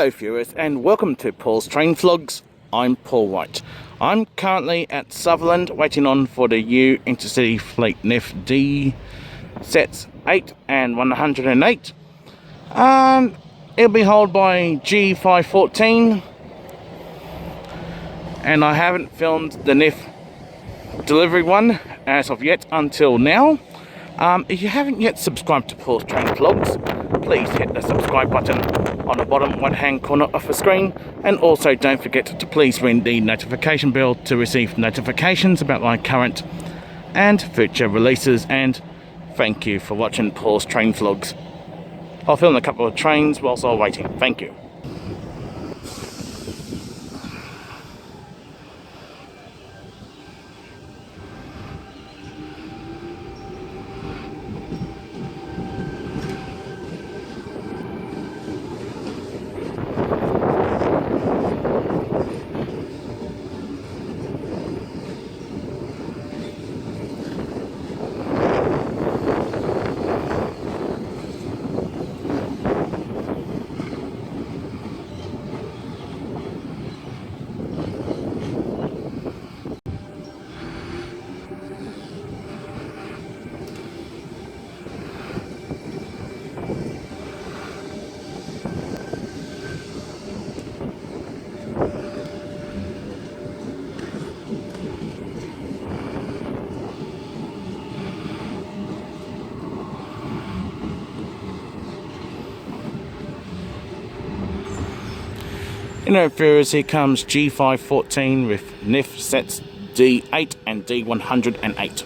Hello viewers and welcome to Paul's Train Vlogs. I'm Paul White. I'm currently at Sutherland waiting on for the new Intercity Fleet NIF D sets 8 and 108. It'll be hauled by G514 and I haven't filmed the NIF delivery one as of yet until now. If you haven't yet subscribed to Paul's Train Vlogs, please hit the subscribe button on the bottom right hand corner of the screen, and also don't forget to please ring the notification bell to receive notifications about my current and future releases. And thank you for watching Paul's Train Vlogs. I'll film a couple of trains whilst I'm waiting. Thank you. Viewers, here comes G514 with NIF sets D8 and D108.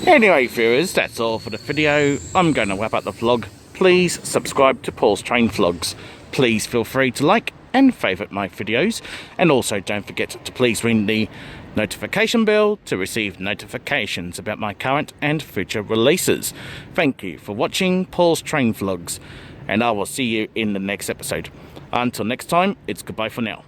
Anyway viewers, that's all for the video. I'm going to wrap up the vlog. Please subscribe to Paul's Train Vlogs. Please feel free to like and favourite my videos. And also don't forget to please ring the notification bell to receive notifications about my current and future releases. Thank you for watching Paul's Train Vlogs, and I will see you in the next episode. Until next time, it's goodbye for now.